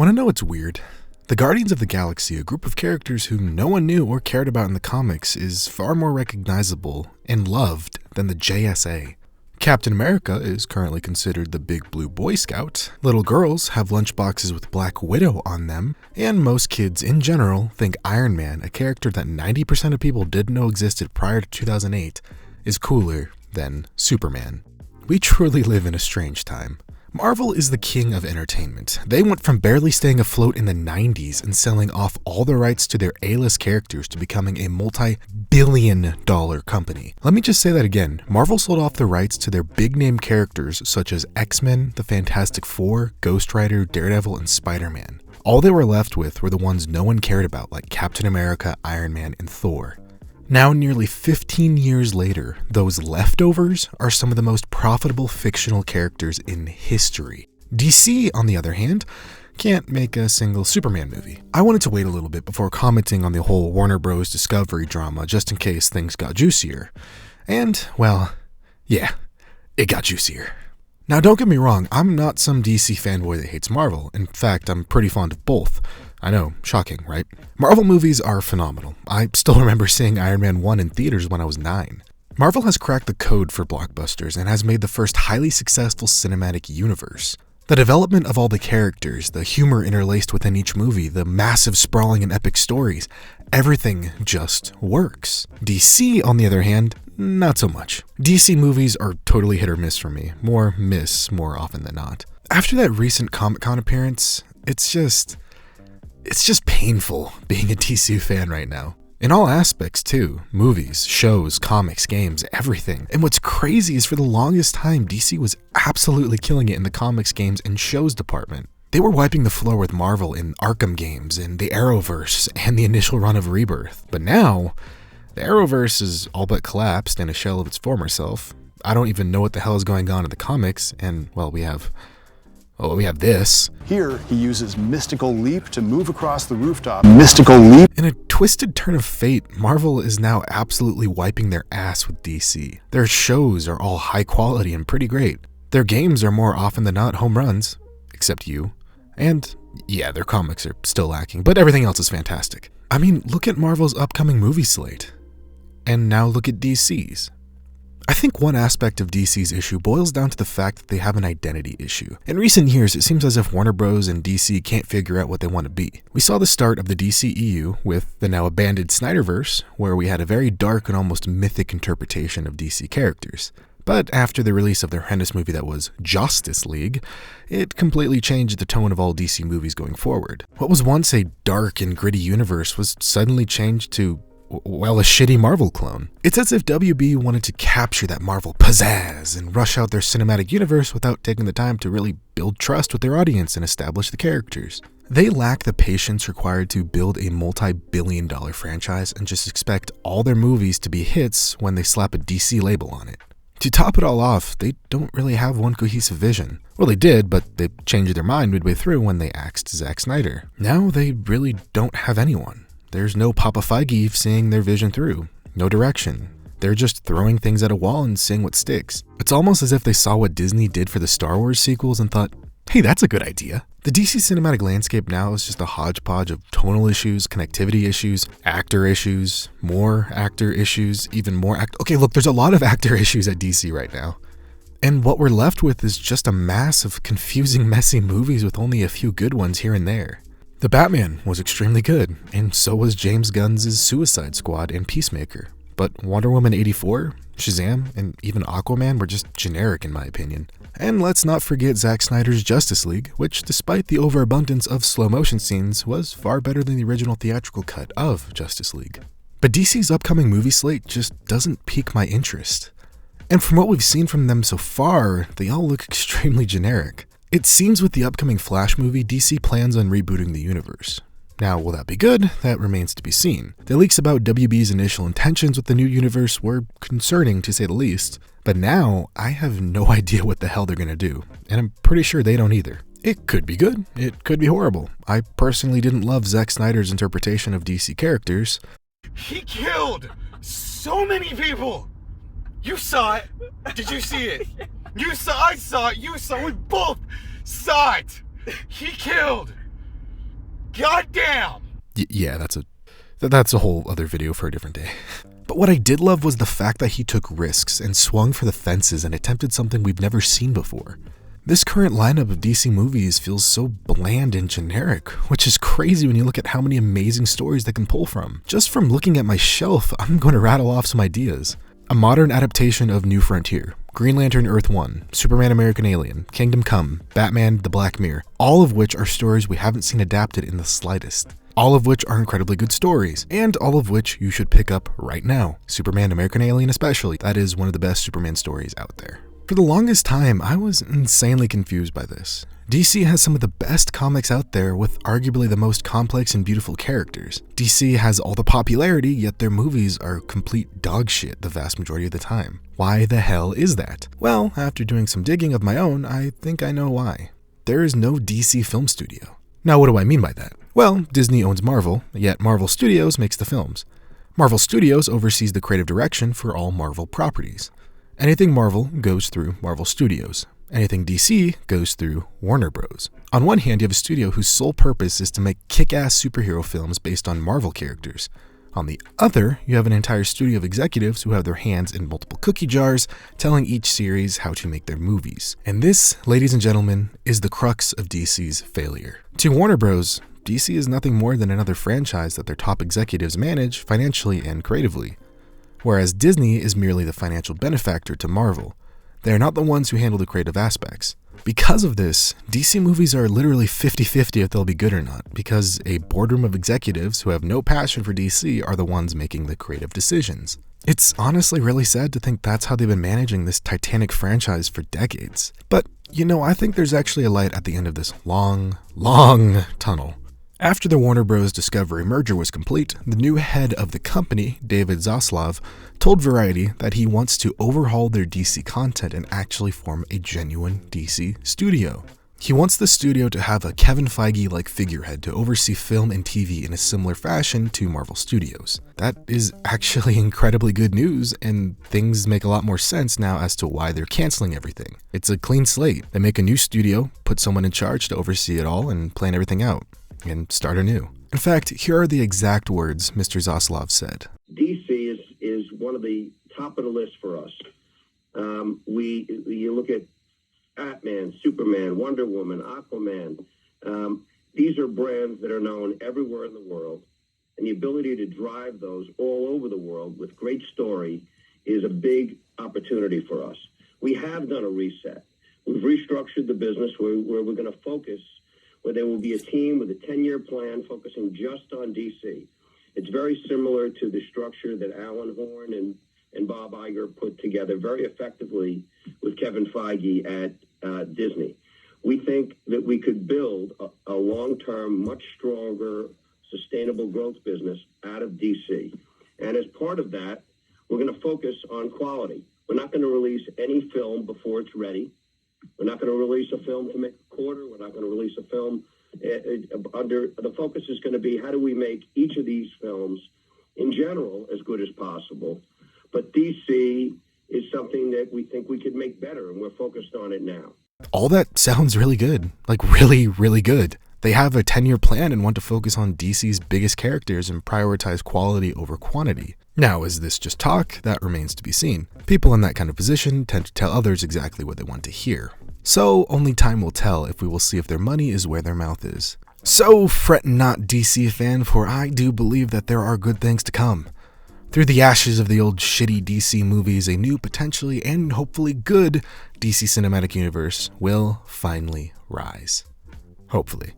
Want to know what's weird? The Guardians of the Galaxy, a group of characters whom no one knew or cared about in the comics, is far more recognizable and loved than the JSA. Captain America is currently considered the Big Blue Boy Scout, little girls have lunchboxes with Black Widow on them, and most kids in general think Iron Man, a character that 90% of people didn't know existed prior to 2008, is cooler than Superman. We truly live in a strange time. Marvel is the king of entertainment. They went from barely staying afloat in the 90s and selling off all the rights to their A-list characters to becoming a multi-billion-dollar company. Let me just say that again. Marvel sold off the rights to their big-name characters such as X-Men, the Fantastic Four, Ghost Rider, Daredevil, and Spider-Man. All they were left with were the ones no one cared about, like Captain America, Iron Man, and Thor. Now, nearly 15 years later, those leftovers are some of the most profitable fictional characters in history. DC, on the other hand, can't make a single Superman movie. I wanted to wait a little bit before commenting on the whole WarnerBros Discovery drama just in case things got juicier. And, well, yeah, it got juicier. Now, don't get me wrong, I'm not some DC fanboy that hates Marvel. In fact, I'm pretty fond of both. I know, shocking, right? Marvel movies are phenomenal. I still remember seeing Iron Man 1 in theaters when I was 9. Marvel has cracked the code for blockbusters and has made the first highly successful cinematic universe. The development of all the characters, the humor interlaced within each movie, the massive sprawling and epic stories, everything just works. DC, on the other hand, not so much. DC movies are totally hit or miss for me. More miss more often than not. After that recent Comic-Con appearance, it's just painful being a DC fan right now. In all aspects too. Movies, shows, comics, games, everything. And what's crazy is for the longest time, DC was absolutely killing it in the comics, games, and shows department. They were wiping the floor with Marvel in Arkham games and the Arrowverse and the initial run of Rebirth. But now, the Arrowverse is all but collapsed and a shell of its former self. I don't even know what the hell is going on in the comics, and well, we have this. Here, he uses Mystical Leap to move across the rooftop. Mystical Leap. In a twisted turn of fate, Marvel is now absolutely wiping their ass with DC. Their shows are all high quality and pretty great. Their games are more often than not home runs, except you. And yeah, their comics are still lacking, but everything else is fantastic. I mean, look at Marvel's upcoming movie slate. And now look at DC's. I think one aspect of DC's issue boils down to the fact that they have an identity issue. In recent years, it seems as if WarnerBros and DC can't figure out what they want to be. We saw the start of the DCEU with the now abandoned Snyderverse, where we had a very dark and almost mythic interpretation of DC characters. But after the release of the horrendous movie that was Justice League, it completely changed the tone of all DC movies going forward. What was once a dark and gritty universe was suddenly changed to, well, a shitty Marvel clone. It's as if WB wanted to capture that Marvel pizzazz and rush out their cinematic universe without taking the time to really build trust with their audience and establish the characters. They lack the patience required to build a multi-billion-dollar franchise and just expect all their movies to be hits when they slap a DC label on it. To top it all off, they don't really have one cohesive vision. Well, they did, but they changed their mind midway through when they axed Zack Snyder. Now they really don't have anyone. There's no Papa Feige seeing their vision through. No direction. They're just throwing things at a wall and seeing what sticks. It's almost as if they saw what Disney did for the Star Wars sequels and thought, hey, that's a good idea. The DC cinematic landscape now is just a hodgepodge of tonal issues, connectivity issues, actor issues, more actor issues, even more Okay, look, there's a lot of actor issues at DC right now. And what we're left with is just a mass of confusing, messy movies with only a few good ones here and there. The Batman was extremely good, and so was James Gunn's Suicide Squad and Peacemaker. But Wonder Woman 84, Shazam, and even Aquaman were just generic in my opinion. And let's not forget Zack Snyder's Justice League, which despite the overabundance of slow motion scenes was far better than the original theatrical cut of Justice League. But DC's upcoming movie slate just doesn't pique my interest. And from what we've seen from them so far, they all look extremely generic. It seems with the upcoming Flash movie, DC plans on rebooting the universe. Now, will that be good? That remains to be seen. The leaks about WB's initial intentions with the new universe were concerning, to say the least, but now I have no idea what the hell they're gonna do, and I'm pretty sure they don't either. It could be good, it could be horrible. I personally didn't love Zack Snyder's interpretation of DC characters. He killed so many people! You saw it! Did you see it? I saw it, you saw it, we both saw it! He killed goddamn! Yeah, that's a whole other video for a different day. But what I did love was the fact that he took risks and swung for the fences and attempted something we've never seen before. This current lineup of DC movies feels so bland and generic, which is crazy when you look at how many amazing stories they can pull from. Just from looking at my shelf, I'm going to rattle off some ideas. A modern adaptation of New Frontier, Green Lantern Earth 1, Superman American Alien, Kingdom Come, Batman The Black Mirror, all of which are stories we haven't seen adapted in the slightest. All of which are incredibly good stories, and all of which you should pick up right now. Superman American Alien especially, that is one of the best Superman stories out there. For the longest time, I was insanely confused by this. DC has some of the best comics out there with arguably the most complex and beautiful characters. DC has all the popularity, yet their movies are complete dog shit the vast majority of the time. Why the hell is that? Well, after doing some digging of my own, I think I know why. There is no DC film studio. Now, what do I mean by that? Well, Disney owns Marvel, yet Marvel Studios makes the films. Marvel Studios oversees the creative direction for all Marvel properties. Anything Marvel goes through Marvel Studios. Anything DC goes through WarnerBros. On one hand, you have a studio whose sole purpose is to make kick-ass superhero films based on Marvel characters. On the other, you have an entire studio of executives who have their hands in multiple cookie jars, telling each series how to make their movies. And this, ladies and gentlemen, is the crux of DC's failure. To Warner Bros., DC is nothing more than another franchise that their top executives manage financially and creatively, whereas Disney is merely the financial benefactor to Marvel. They are not the ones who handle the creative aspects. Because of this, DC movies are literally 50-50 if they'll be good or not, because a boardroom of executives who have no passion for DC are the ones making the creative decisions. It's honestly really sad to think that's how they've been managing this titanic franchise for decades. But, I think there's actually a light at the end of this long, long tunnel. After the Warner Bros. Discovery merger was complete, the new head of the company, David Zaslav, told Variety that he wants to overhaul their DC content and actually form a genuine DC studio. He wants the studio to have a Kevin Feige-like figurehead to oversee film and TV in a similar fashion to Marvel Studios. That is actually incredibly good news, and things make a lot more sense now as to why they're canceling everything. It's a clean slate. They make a new studio, put someone in charge to oversee it all, and plan everything out, and start anew. In fact, here are the exact words Mr. Zaslav said. DC is one of the top of the list for us. You look at Batman, Superman, Wonder Woman, Aquaman. These are brands that are known everywhere in the world, and the ability to drive those all over the world with great story is a big opportunity for us. We have done a reset. We've restructured the business where we're going to focus, where there will be a team with a 10-year plan focusing just on DC. It's very similar to the structure that Alan Horn and Bob Iger put together very effectively with Kevin Feige at Disney. We think that we could build a long-term, much stronger, sustainable growth business out of DC. And as part of that, we're going to focus on quality. We're not going to release any film before it's ready. We're not going to release a film to make a quarter. We're not going to release a film the focus is going to be how do we make each of these films in general as good as possible. But DC is something that we think we could make better, and we're focused on it now. All that sounds really good. Like really, really good. They have a 10-year plan and want to focus on DC's biggest characters and prioritize quality over quantity. Now, is this just talk? That remains to be seen. People in that kind of position tend to tell others exactly what they want to hear. So, only time will tell if we will see if their money is where their mouth is. So, fret not, DC fan, for I do believe that there are good things to come. Through the ashes of the old shitty DC movies, a new, potentially, and hopefully good DC cinematic universe will finally rise. Hopefully.